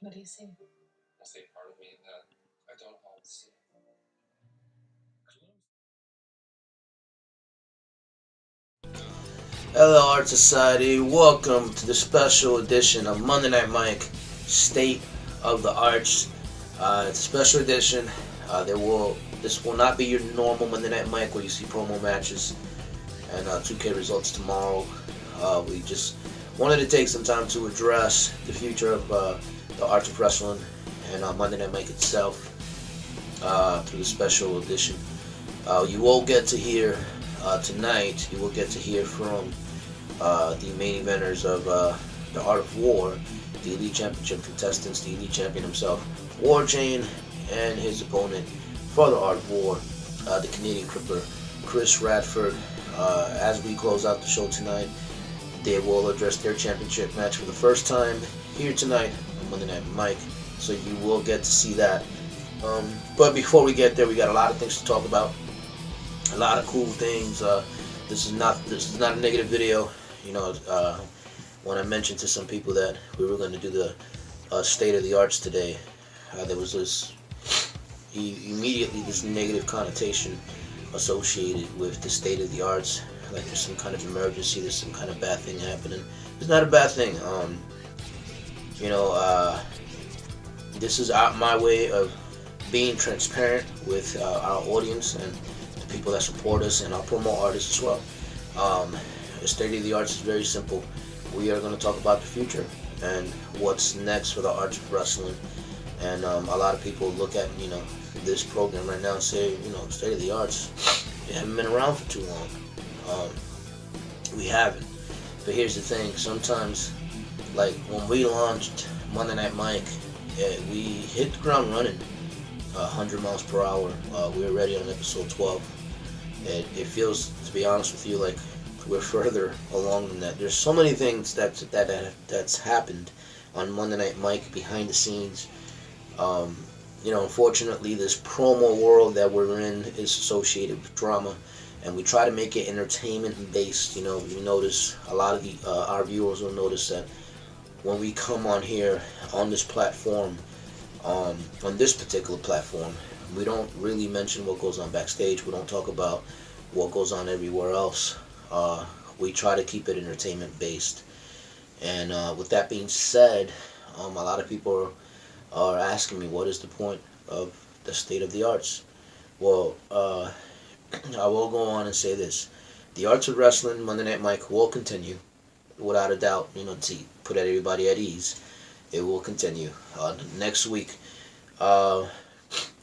What do you see? I see part of me that I don't always see. Hello, Art Society. Welcome to the special edition of Monday Night Mike, State of the Arts. It's a special edition. This will not be your normal Monday Night Mike where you see promo matches and 2K results tomorrow. We just wanted to take some time to address the future of the Arts of Wrestling and Monday Night Mike itself through the special edition. You will get to hear tonight. You will get to hear from the main eventers of the Art of War, the Elite Championship contestants, the Elite Champion himself, WarChain, and his opponent for the Art of War, the Canadian Crippler, Chris Radford. As we close out the show tonight, they will address their championship match for the first time here tonight on Monday Night Mike, so you will get to see that. But before we get there, we got a lot of things to talk about, a lot of cool things. This is not a negative video. When I mentioned to some people that we were going to do the State of the Arts today, there was immediately this negative connotation associated with the State of the Arts, like there's some kind of emergency, there's some kind of bad thing happening. It's not a bad thing. This is my way of being transparent with our audience and the people that support us and our promo artists as well. The State of the Arts is very simple. We are going to talk about the future and what's next for the Arts of Wrestling. And a lot of people look at this program right now and say, State of the Arts, we haven't been around for too long. We haven't. But here's the thing. Sometimes, like when we launched Monday Night Mike, we hit the ground running, 100 miles per hour. We were ready on episode 12. It feels, to be honest with you, like we're further along than that. There's so many things that's happened on Monday Night Mike behind the scenes. Unfortunately, this promo world that we're in is associated with drama, and we try to make it entertainment based. You notice a lot of our viewers will notice that when we come on here on this platform, on this particular platform, we don't really mention what goes on backstage. We don't talk about what goes on everywhere else. We try to keep it entertainment based. And with that being said, a lot of people are asking me, what is the point of the State of the Arts? Well, I will go on and say this. The Arts of Wrestling, Monday Night Mike, will continue, without a doubt, to put everybody at ease. It will continue. Next week,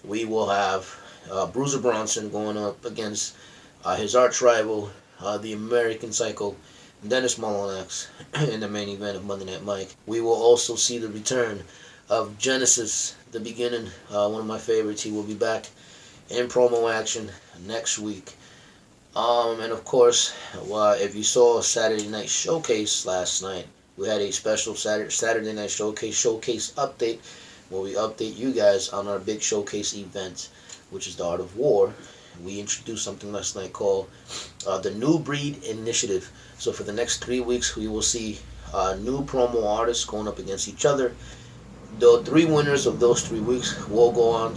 we will have Bruiser Bronson going up against his arch rival, the American Psycho, Dennis Molinax, in the main event of Monday Night Mike. We will also see the return of Genesis, the beginning, one of my favorites. He will be back in promo action next week. And of course, if you saw Saturday Night Showcase last night, we had a special Saturday Night Showcase update where we update you guys on our big showcase event, which is the Art of War. We introduced something last night called the New Breed Initiative. So for the next 3 weeks, we will see new promo artists going up against each other. The 3 winners of those 3 weeks will go on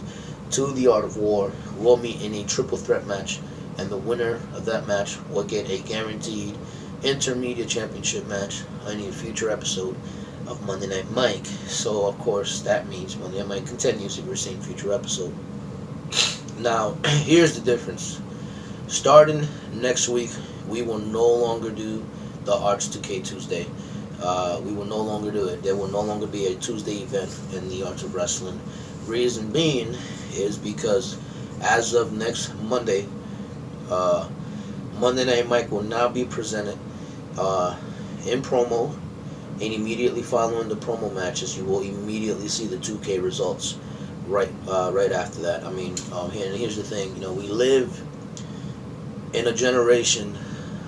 to the Art of War, will meet in a triple threat match, and the winner of that match will get a guaranteed intermediate championship match in a future episode of Monday Night Mike. So of course that means Monday Night Mike continues if you're seeing future episode. Now here's the difference. Starting next week, we will no longer do the Arts 2K Tuesday. We will no longer do it. There will no longer be a Tuesday event in the Arts of Wrestling. Reason being is because as of next Monday, Monday Night Mike will now be presented in promo, and immediately following the promo matches, you will immediately see the 2K results right after that. I mean, here's the thing. We live in a generation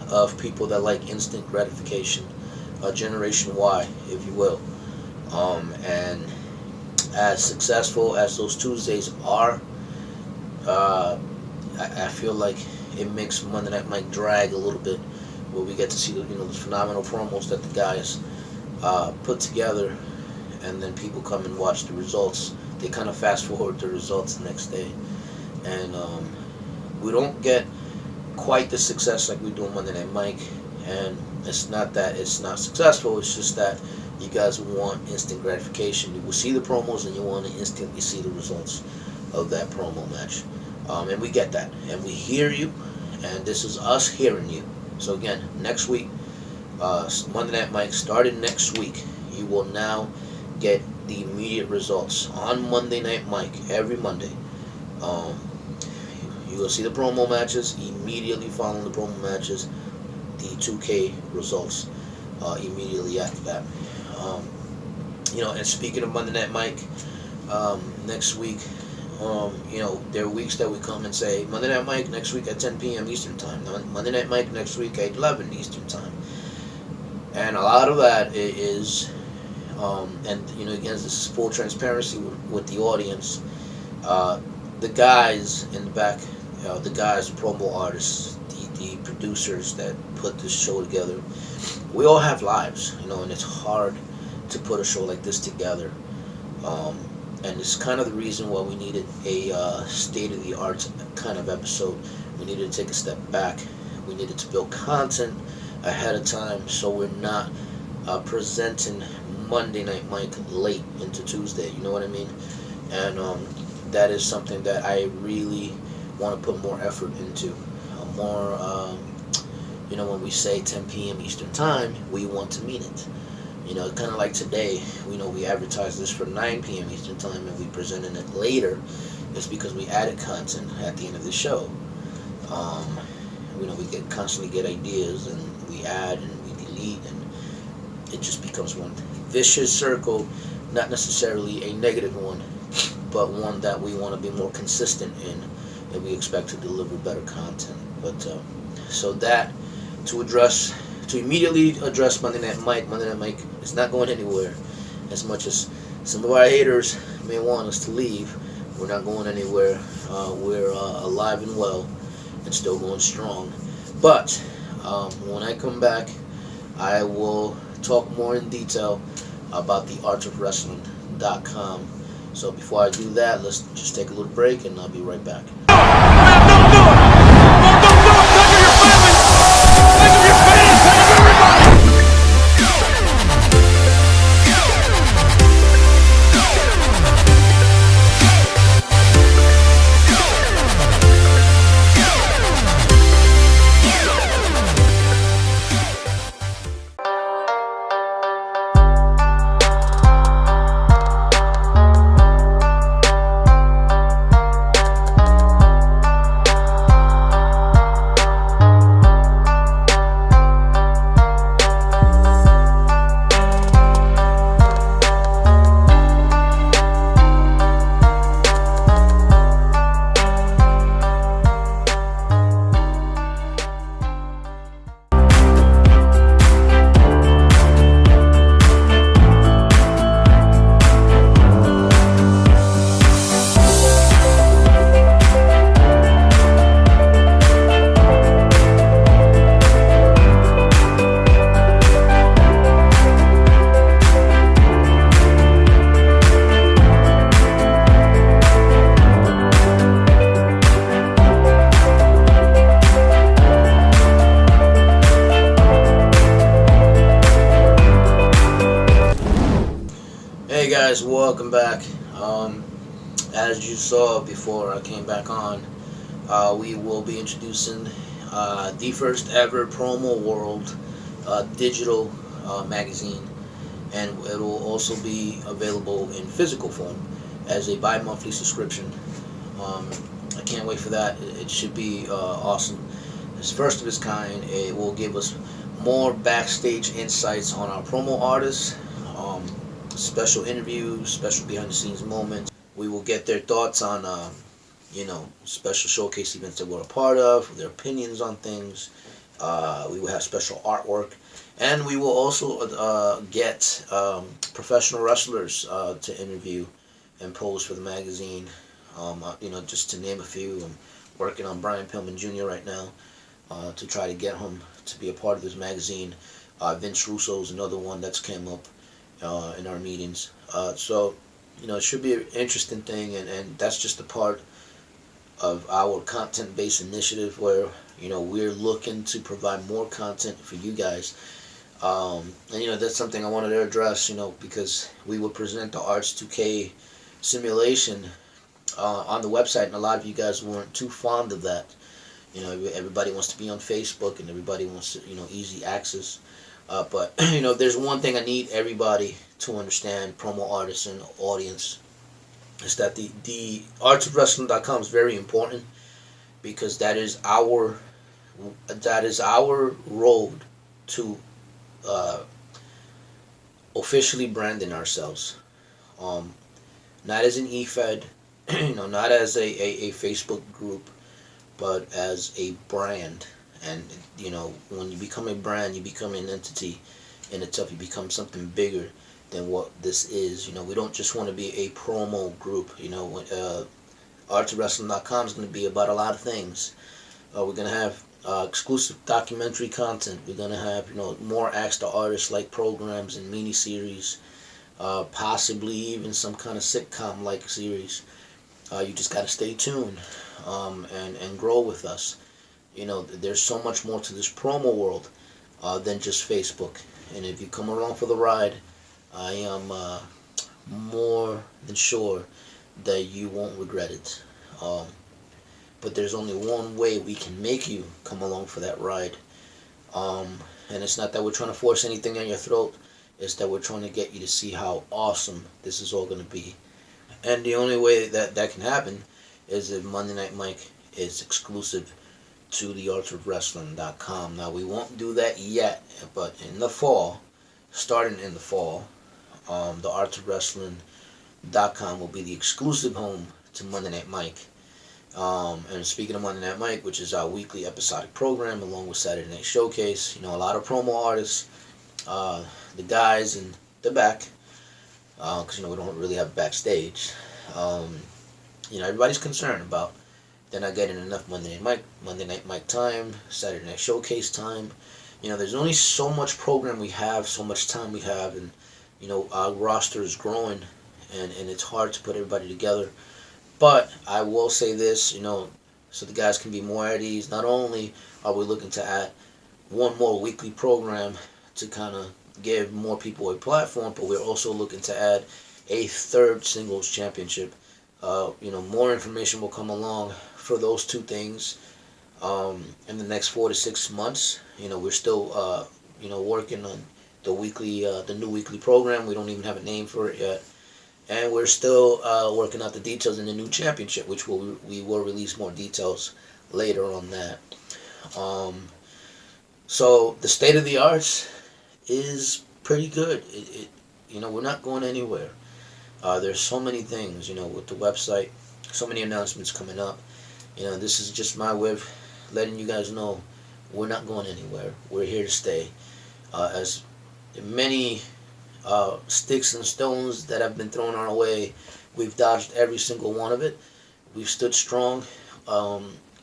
of people that like instant gratification, Generation Y, if you will. And as successful as those Tuesdays are, I feel like it makes Monday Night Mike drag a little bit, where we get to see the phenomenal promos that the guys put together, and then people come and watch the results. They kind of fast forward the results the next day, and we don't get quite the success like we do on Monday Night Mike. And it's not that it's not successful, it's just that you guys want instant gratification. You will see the promos and you want to instantly see the results of that promo match. And we get that, and we hear you, and this is us hearing you. So again, next week, Monday Night Mike, starting next week, you will now get the immediate results on Monday Night Mike every Monday. You will see the promo matches immediately following the promo matches, the 2K results immediately after that. And speaking of Monday Night Mike, next week, there are weeks that we come and say, Monday Night Mike next week at 10 p.m. Eastern Time. Monday Night Mike next week at 11 Eastern Time. And a lot of that is, again, this is full transparency with the audience. The guys in the back, the guys, the promo artists, the producers that put this show together, we all have lives, and it's hard to put a show like this together. And it's kind of the reason why we needed a state-of-the-art kind of episode. We needed to take a step back. We needed to build content ahead of time so we're not presenting Monday Night Mike late into Tuesday. You know what I mean? And that is something that I really want to put more effort into. When we say 10 p.m. Eastern Time, we want to mean it. Kind of like today, we advertised this for 9 p.m. Eastern Time and we presented it later. It's because we added content at the end of the show. We constantly get ideas and we add and we delete, and it just becomes one vicious circle, not necessarily a negative one, but one that we want to be more consistent in, and we expect to deliver better content. But so that to immediately address Monday Night Mike is not going anywhere. As much as some of our haters may want us to leave, we're not going anywhere. We're alive and well and still going strong. But when I come back, I will talk more in detail about the artofwrestling.com. So before I do that, let's just take a little break and I'll be right back. Don't do it! Don't do it! Think of your family! Think of your fans! Think of everybody! Hey guys, welcome back. As you saw before I came back on, we will be introducing the first ever Promo World digital magazine, and it will also be available in physical form as a bi-monthly subscription. I can't wait for that. It should be awesome. It's first of its kind. It will give us more backstage insights on our promo artists, special interviews, special behind-the-scenes moments. We will get their thoughts on, special showcase events that we're a part of, their opinions on things. We will have special artwork, and we will also get professional wrestlers to interview and pose for the magazine. Just to name a few. I'm working on Brian Pillman Jr. right now to try to get him to be a part of this magazine. Vince Russo's another one that's came up. in our meetings. So it should be an interesting thing, and that's just a part of our content-based initiative where we're looking to provide more content for you guys. And that's something I wanted to address, because we would present the Arts 2K simulation on the website, and a lot of you guys weren't too fond of that. Everybody wants to be on Facebook, and everybody wants to, easy access. But there's one thing I need everybody to understand, promo artists and audience, is that the artsofwrestling.com is very important, because that is our road to officially branding ourselves. Not as an eFed, not as a Facebook group, but as a brand. And when you become a brand, you become an entity in itself. You become something bigger than what this is. We don't just want to be a promo group. Artsofwrestling.com is going to be about a lot of things. We're going to have exclusive documentary content. We're going to have more Ask the Artist like programs and mini series, possibly even some kind of sitcom like series. You just got to stay tuned and grow with us. There's so much more to this promo world than just Facebook. And if you come along for the ride, I am more than sure that you won't regret it. But there's only one way we can make you come along for that ride. And it's not that we're trying to force anything down your throat. It's that we're trying to get you to see how awesome this is all going to be. And the only way that can happen is if Monday Night Mike is exclusive to the artsofwrestling.com. Now, we won't do that yet, but in the fall, starting in the fall, the artsofwrestling.com will be the exclusive home to Monday Night Mike. And speaking of Monday Night Mike, which is our weekly episodic program along with Saturday Night Showcase, a lot of promo artists, the guys in the back, because we don't really have backstage. Everybody's concerned about they're not getting enough Monday Night Mike time, Saturday Night Showcase time. There's only so much program we have, so much time we have, and our roster is growing, and it's hard to put everybody together. But I will say this, so the guys can be more at ease. Not only are we looking to add one more weekly program to kind of give more people a platform, but we're also looking to add a third singles championship. More information will come along for those two things in the next 4 to 6 months. We're still working on the new weekly program. We don't even have a name for it yet, and we're still working out the details in the new championship, which we will release more details later on that. So the state of the arts is pretty good. We're not going anywhere. There's so many things, with the website, so many announcements coming up. This is just my way of letting you guys know we're not going anywhere. We're here to stay. As many sticks and stones that have been thrown our way, we've dodged every single one of it. We've stood strong,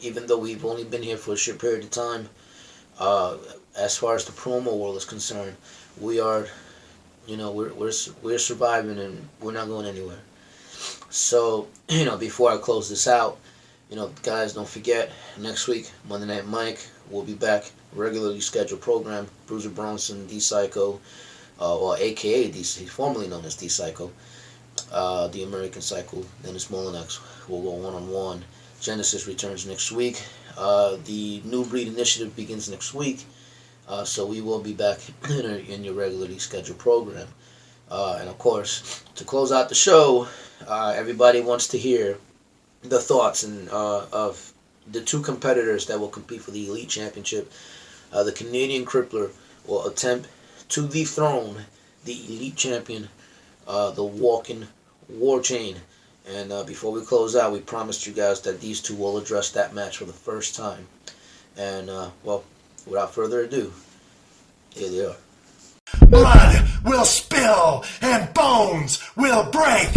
even though we've only been here for a short period of time. As far as the promo world is concerned, we are, we're surviving, and we're not going anywhere. So, before I close this out, guys, don't forget, next week, Monday Night Mike, we'll be back, regularly scheduled program. Bruiser Bronson, D-Psycho, or AKA DC, formerly known as D-Psycho, the American Psycho, Dennis Molinex will go one-on-one. Genesis returns next week. The New Breed Initiative begins next week. So we will be back in your regularly scheduled program. And of course, to close out the show, everybody wants to hear the thoughts of the two competitors that will compete for the Elite Championship. The Canadian Crippler will attempt to dethrone the Elite Champion, the walking WarChain. And before we close out, we promised you guys that these two will address that match for the first time. And, without further ado, here they are. Blood will spill and bones will break.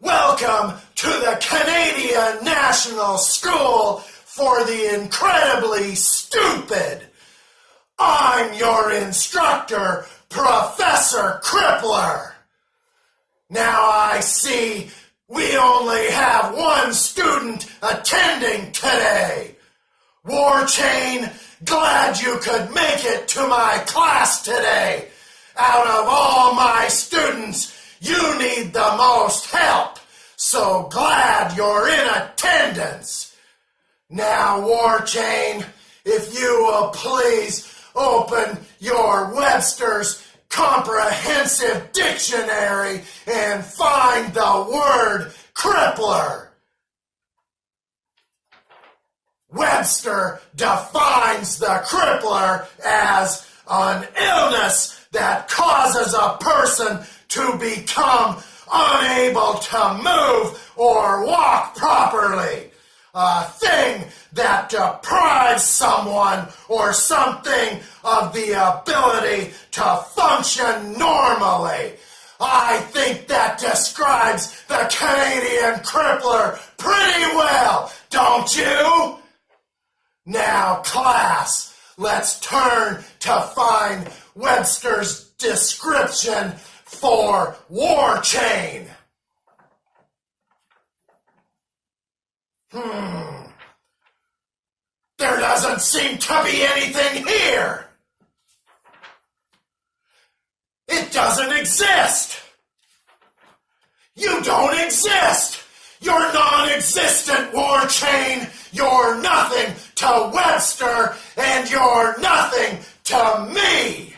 Welcome to the Canadian National School for the Incredibly Stupid. I'm your instructor, Professor Crippler. Now I see we only have one student attending today. WarChain, glad you could make it to my class today. Out of all my students, you need the most help, so glad you're in attendance. Now, WarChain, if you will please open your Webster's Comprehensive Dictionary and find the word crippler. Webster defines the crippler as an illness that causes a person to become unable to move or walk properly. A thing that deprives someone or something of the ability to function normally. I think that describes the Canadian crippler pretty well, don't you? Now, class, let's turn to find Webster's description for WarChain. There doesn't seem to be anything here. It doesn't exist. You don't exist. You're non-existent, WarChain. You're nothing to Webster, and you're nothing to me.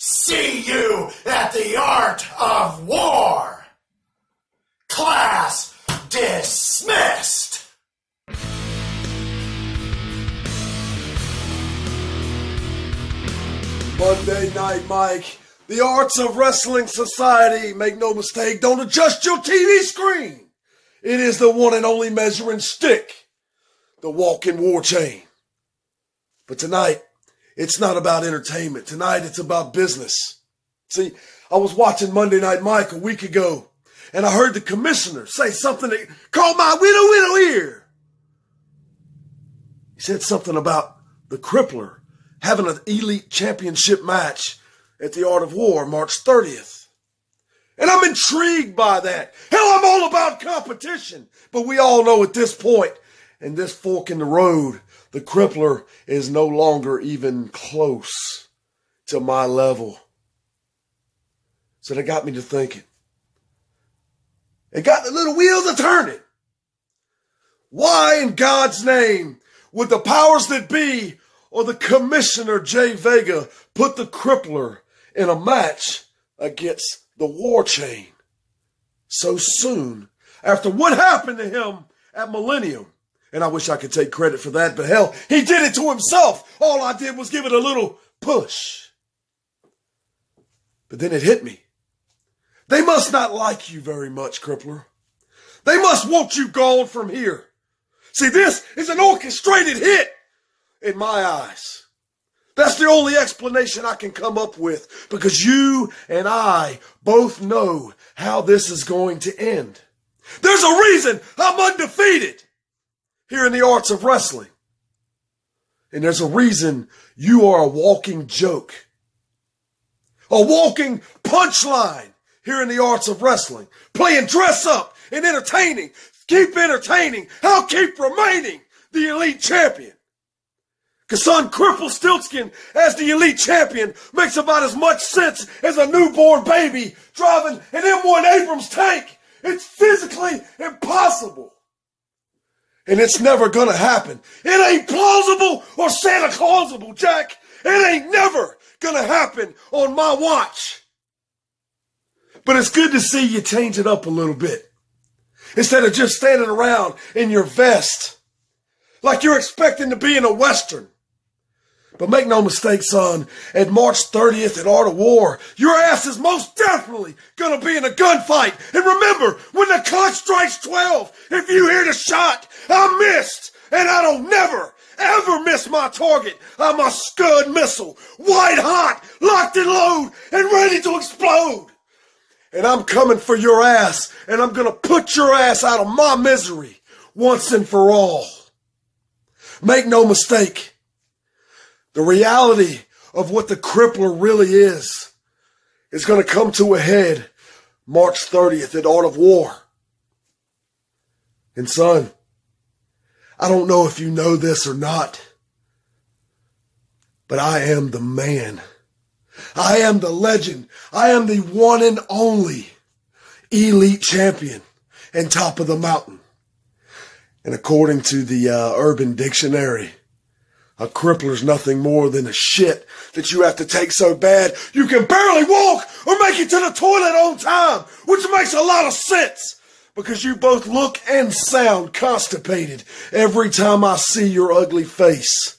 See you at the Art of War. Class dismissed. Monday Night Mike, the Arts of Wrestling Society, make no mistake, don't adjust your TV screen. It is the one and only measuring stick, the walking WarChain. But tonight, it's not about entertainment. Tonight, it's about business. See, I was watching Monday Night Mike a week ago, and I heard the commissioner say something that caught my widow ear. He said something about the Crippler having an elite championship match at the Art of War, March 30th. And I'm intrigued by that. Hell, I'm all about competition. But we all know at this point, in this fork in the road, the Crippler is no longer even close to my level. So that got me to thinking. It got the little wheels a turning. Why in God's name would the powers that be or the Commissioner Jay Vega put the Crippler in a match against the WarChain so soon after what happened to him at Millennium? And I wish I could take credit for that, but hell, he did it to himself. All I did was give it a little push. But then it hit me. They must not like you very much, Crippler. They must want you gone from here. See, this is an orchestrated hit in my eyes. That's the only explanation I can come up with, because you and I both know how this is going to end. There's a reason I'm undefeated here in the arts of wrestling. And there's a reason you are a walking joke. A walking punchline here in the arts of wrestling. Playing dress up and entertaining. Keep entertaining. I'll keep remaining the elite champion. Because son, Cripple Stiltskin as the elite champion makes about as much sense as a newborn baby driving an M1 Abrams tank. It's physically impossible. And it's never gonna happen. It ain't plausible or Santa Clausable, Jack. It ain't never gonna happen on my watch. But it's good to see you change it up a little bit. Instead of just standing around in your vest like you're expecting to be in a Western. But make no mistake, son, at March 30th at Art of War, your ass is most definitely gonna be in a gunfight. And remember, when the clock strikes 12, if you hear the shot, I missed, and I don't never, ever miss my target. I'm a Scud missile, white hot, locked and loaded, and ready to explode. And I'm coming for your ass, and I'm gonna put your ass out of my misery once and for all. Make no mistake, the reality of what the Crippler really is gonna come to a head March 30th at Art of War. And son, I don't know if you know this or not, but I am the man. I am the legend. I am the one and only elite champion and top of the mountain. And according to the Urban Dictionary, a crippler's nothing more than a shit that you have to take so bad you can barely walk or make it to the toilet on time, which makes a lot of sense because you both look and sound constipated every time I see your ugly face.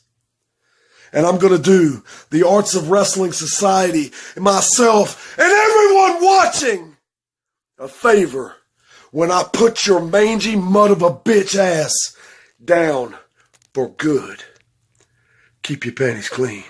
And I'm going to do the Arts of Wrestling Society and myself and everyone watching a favor when I put your mangy mud of a bitch ass down for good. Keep your panties clean.